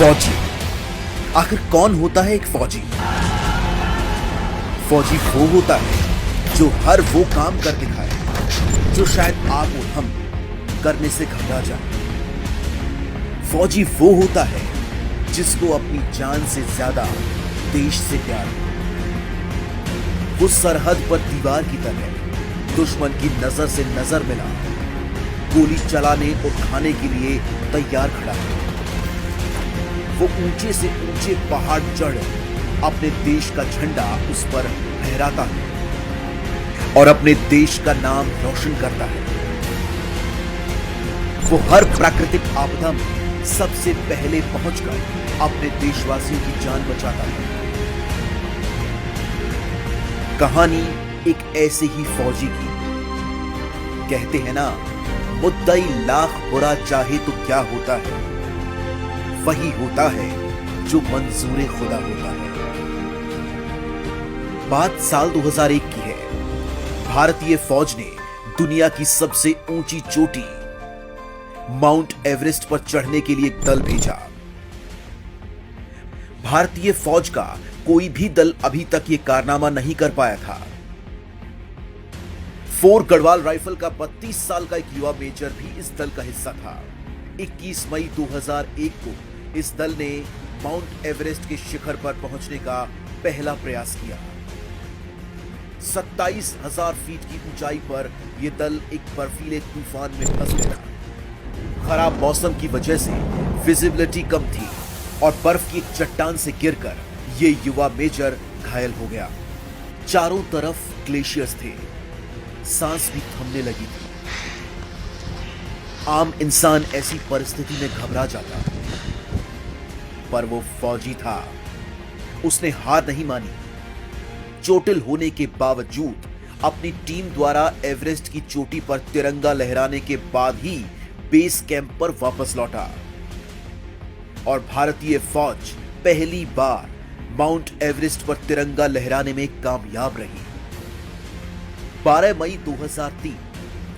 फौजी। आखिर कौन होता है एक फौजी? फौजी वो होता है जो हर वो काम कर दिखाए जो शायद आप और हम करने से घबरा जाए। फौजी वो होता है जिसको अपनी जान से ज्यादा देश से प्यार हो। वो सरहद पर दीवार की तरह दुश्मन की नजर से नजर मिला गोली चलाने और खाने के लिए तैयार खड़ा है। वो ऊंचे से ऊंचे पहाड़ चढ़ अपने देश का झंडा उस पर फहराता है और अपने देश का नाम रोशन करता है। वो हर प्राकृतिक आपदा में सबसे पहले पहुंचकर अपने देशवासियों की जान बचाता है। कहानी एक ऐसे ही फौजी की। कहते हैं ना, मुद्दई लाख बुरा चाहे तो क्या होता है, वही होता है जो मंजूरे खुदा होता है। बात साल 2001 की है। भारतीय फौज ने दुनिया की सबसे ऊंची चोटी माउंट एवरेस्ट पर चढ़ने के लिए एक दल भेजा। भारतीय फौज का कोई भी दल अभी तक यह कारनामा नहीं कर पाया था। फोर गढ़वाल राइफल का 32 साल का एक युवा मेजर भी इस दल का हिस्सा था। 21 मई 2001 को इस दल ने माउंट एवरेस्ट के शिखर पर पहुंचने का पहला प्रयास किया। 27,000 फीट की ऊंचाई पर यह दल एक बर्फीले तूफान में फंस गया। खराब मौसम की वजह से विजिबिलिटी कम थी और बर्फ की एक चट्टान से गिरकर यह युवा मेजर घायल हो गया। चारों तरफ ग्लेशियर्स थे, सांस भी थमने लगी थी। आम इंसान ऐसी परिस्थिति में घबरा जाता, पर वो फौजी था। उसने हार नहीं मानी। चोटिल होने के बावजूद अपनी टीम द्वारा एवरेस्ट की चोटी पर तिरंगा लहराने के बाद ही बेस कैंप पर वापस लौटा और भारतीय फौज पहली बार माउंट एवरेस्ट पर तिरंगा लहराने में कामयाब रही। 12 मई 2003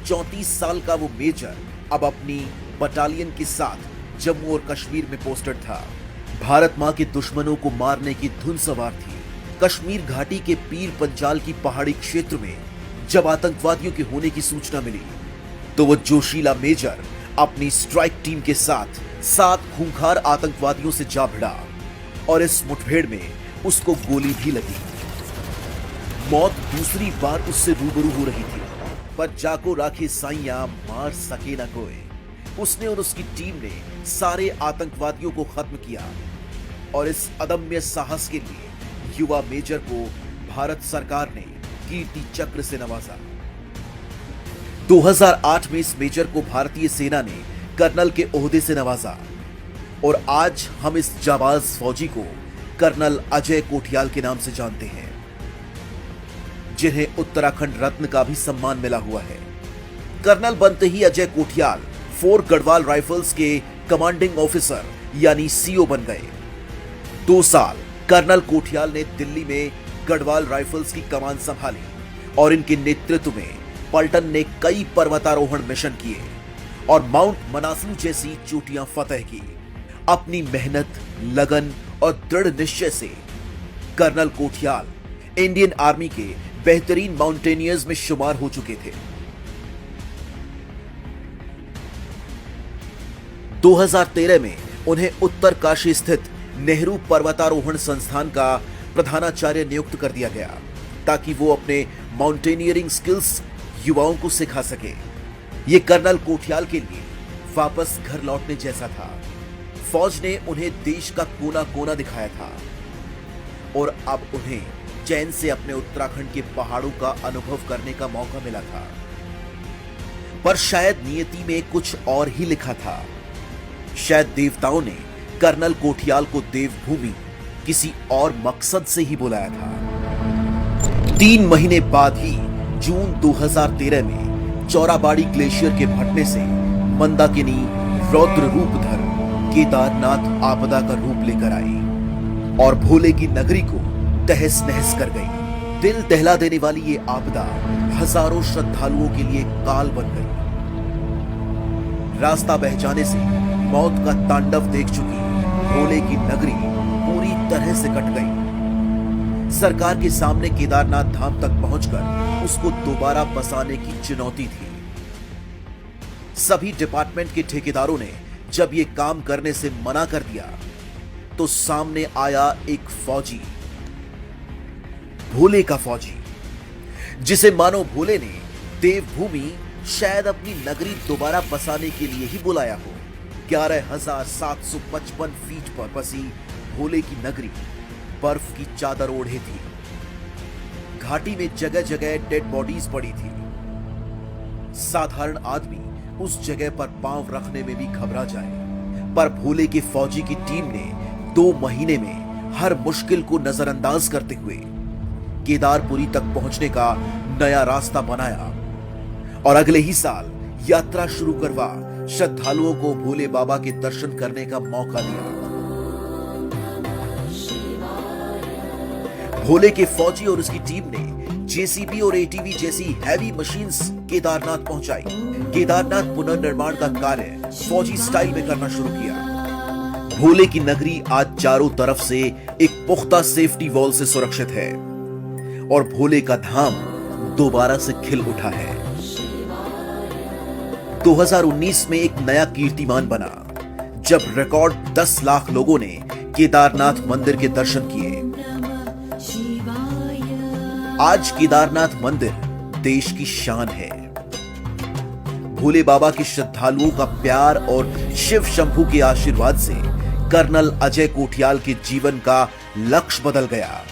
34 साल का वो मेजर अब अपनी बटालियन के साथ जम्मू और कश्मीर में पोस्टेड था। भारत मां के दुश्मनों को मारने की धुन सवार थी। कश्मीर घाटी के पीर पंजाल की पहाड़ी क्षेत्र में जब आतंकवादियों के होने की सूचना मिली तो वो जोशीला मेजर अपनी स्ट्राइक टीम के साथ 7 खूंखार आतंकवादियों से जा भिड़ा और इस मुठभेड़ में उसको गोली भी लगी। मौत दूसरी बार उससे रूबरू हो रही थी, पर जाको राखे साइयां मार सके न कोई। उसने और उसकी टीम ने सारे आतंकवादियों को खत्म किया और इस अदम्य साहस के लिए युवा मेजर को भारत सरकार ने कीर्ति चक्र से नवाजा। 2008 में इस मेजर को भारतीय सेना ने कर्नल के ओहदे से नवाजा और आज हम इस जाबाज फौजी को कर्नल अजय कोठियाल के नाम से जानते हैं, जिन्हें उत्तराखंड रत्न का भी सम्मान मिला हुआ है। कर्नल बनते ही अजय कोठियाल फोर गढ़वाल राइफल्स के कमांडिंग ऑफिसर यानी सीओ बन गए। 2 साल कर्नल कोठियाल ने दिल्ली में गढ़वाल राइफल्स की कमान संभाली और इनके नेतृत्व में पलटन ने कई पर्वतारोहण मिशन किए और माउंट मनासलू जैसी चोटियां फतह की। अपनी मेहनत, लगन और दृढ़ निश्चय से कर्नल कोठियाल इंडियन आर्मी के बेहतरीन माउंटेनियर्स में शुमार हो चुके थे। 2013 में उन्हें उत्तरकाशी स्थित नेहरू पर्वतारोहण संस्थान का प्रधानाचार्य नियुक्त कर दिया गया ताकि वो अपने माउंटेनियरिंग स्किल्स युवाओं को सिखा सके। ये कर्नल कोठियाल के लिए वापस घर लौटने जैसा था। फौज ने उन्हें देश का कोना कोना दिखाया था और अब उन्हें चैन से अपने उत्तराखंड के पहाड़ों का अनुभव करने का मौका मिला था। पर शायद नियति में कुछ और ही लिखा था। शायद देवताओं ने कर्नल कोठियाल को देवभूमि किसी और मकसद से ही बुलाया था। 3 महीने बाद ही जून 2013 में चौराबाड़ी ग्लेशियर के फटने से मंदाकिनी रौद्र रूप धर केदारनाथ आपदा का रूप लेकर आई और भोले की नगरी को तहस नहस कर गई। दिल दहला देने वाली ये आपदा हजारों श्रद्धालुओं के लिए काल बन गई। रास्ता बह जाने से मौत का तांडव देख चुकी भोले की नगरी पूरी तरह से कट गई। सरकार के सामने केदारनाथ धाम तक पहुंचकर उसको दोबारा बसाने की चुनौती थी। सभी डिपार्टमेंट के ठेकेदारों ने जब यह काम करने से मना कर दिया तो सामने आया एक फौजी, भोले का फौजी, जिसे मानो भोले ने देवभूमि शायद अपनी नगरी दोबारा बसाने के लिए ही बुलाया हो। 11,755 फीट पर बसी भोले की नगरी बर्फ की चादर ओढ़े थी। घाटी में जगह जगह डेड बॉडीज पड़ी थी। साधारण आदमी उस जगह पर पांव रखने में भी घबरा जाए, पर भोले के फौजी की टीम ने 2 महीने में हर मुश्किल को नजरअंदाज करते हुए केदारपुरी तक पहुंचने का नया रास्ता बनाया और अगले ही साल यात्रा शुरू करवा श्रद्धालुओं को भोले बाबा के दर्शन करने का मौका दिया। भोले के फौजी और उसकी टीम ने जेसीबी और एटीवी जैसी हैवी मशीन्स केदारनाथ पहुंचाई। केदारनाथ पुनर्निर्माण का कार्य फौजी स्टाइल में करना शुरू किया। भोले की नगरी आज चारों तरफ से एक पुख्ता सेफ्टी वॉल से सुरक्षित है और भोले का धाम दोबारा से खिल उठा है। 2019 में एक नया कीर्तिमान बना जब रिकॉर्ड 10 लाख लोगों ने केदारनाथ मंदिर के दर्शन किए। आज केदारनाथ मंदिर देश की शान है। भोले बाबा के श्रद्धालुओं का प्यार और शिव शंभू के आशीर्वाद से कर्नल अजय कोठियाल के जीवन का लक्ष्य बदल गया।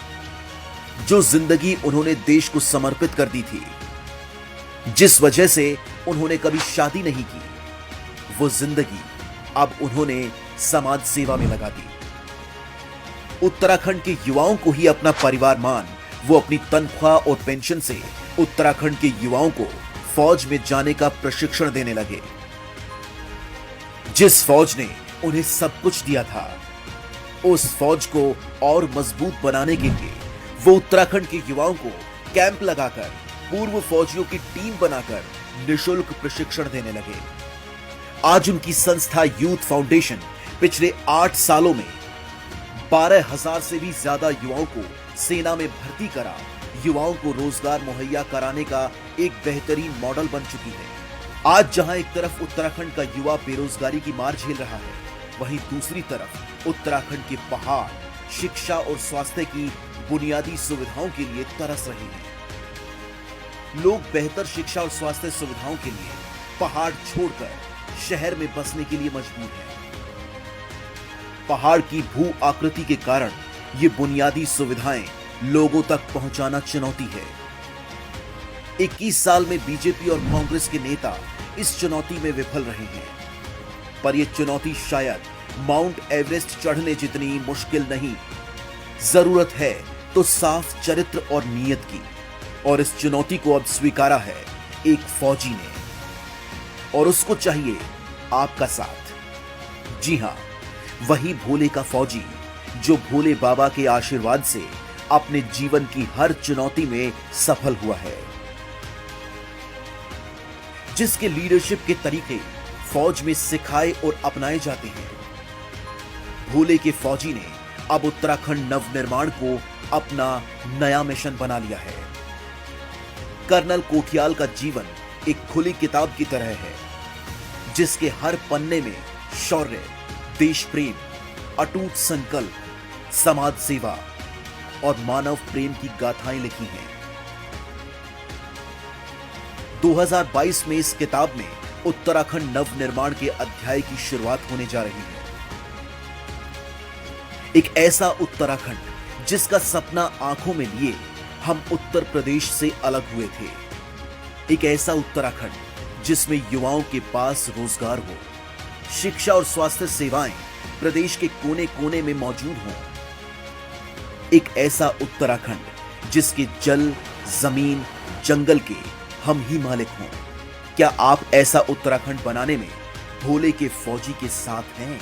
जो जिंदगी उन्होंने देश को समर्पित कर दी थी, जिस वजह से उन्होंने कभी शादी नहीं की, वो जिंदगी अब उन्होंने समाज सेवा में लगा दी। उत्तराखंड के युवाओं को ही अपना परिवार मान वो अपनी तनख्वाह और पेंशन से उत्तराखंड के युवाओं को फौज में जाने का प्रशिक्षण देने लगे। जिस फौज ने उन्हें सब कुछ दिया था, उस फौज को और मजबूत बनाने के लिए वो उत्तराखंड के युवाओं को कैंप लगाकर पूर्व फौजियों की टीम बनाकर निशुल्क प्रशिक्षण देने लगे। आज उनकी संस्था यूथ फाउंडेशन पिछले 8 सालों में 12,000 से भी ज्यादा युवाओं को सेना में भर्ती करा युवाओं को रोजगार मुहैया कराने का एक बेहतरीन मॉडल बन चुकी है। आज जहां एक तरफ उत्तराखंड का युवा बेरोजगारी की मार झेल रहा है, वहीं दूसरी तरफ उत्तराखंड के पहाड़ शिक्षा और स्वास्थ्य की बुनियादी सुविधाओं के लिए तरस रहे हैं। लोग बेहतर शिक्षा और स्वास्थ्य सुविधाओं के लिए पहाड़ छोड़कर शहर में बसने के लिए मजबूर हैं। पहाड़ की भू आकृति के कारण ये बुनियादी सुविधाएं लोगों तक पहुंचाना चुनौती है। 21 साल में बीजेपी और कांग्रेस के नेता इस चुनौती में विफल रहे हैं, पर यह चुनौती शायद माउंट एवरेस्ट चढ़ने जितनी मुश्किल नहीं। जरूरत है तो साफ चरित्र और नीयत की, और इस चुनौती को अब स्वीकारा है एक फौजी ने, और उसको चाहिए आपका साथ। जी हां, वही भोले का फौजी जो भोले बाबा के आशीर्वाद से अपने जीवन की हर चुनौती में सफल हुआ है, जिसके लीडरशिप के तरीके फौज में सिखाए और अपनाए जाते हैं। भोले के फौजी ने अब उत्तराखंड नवनिर्माण को अपना नया मिशन बना लिया है। कर्नल कोठियाल का जीवन एक खुली किताब की तरह है, जिसके हर पन्ने में शौर्य, देश प्रेम, अटूट संकल्प, समाज सेवा और मानव प्रेम की गाथाएं लिखी हैं। 2022 में इस किताब में उत्तराखंड नवनिर्माण के अध्याय की शुरुआत होने जा रही है। एक ऐसा उत्तराखंड जिसका सपना आंखों में लिए हम उत्तर प्रदेश से अलग हुए थे। एक ऐसा उत्तराखंड जिसमें युवाओं के पास रोजगार हो, शिक्षा और स्वास्थ्य सेवाएं प्रदेश के कोने कोने में मौजूद हों। एक ऐसा उत्तराखंड जिसके जल, जमीन, जंगल के हम ही मालिक हों। क्या आप ऐसा उत्तराखंड बनाने में भोले के फौजी के साथ हैं?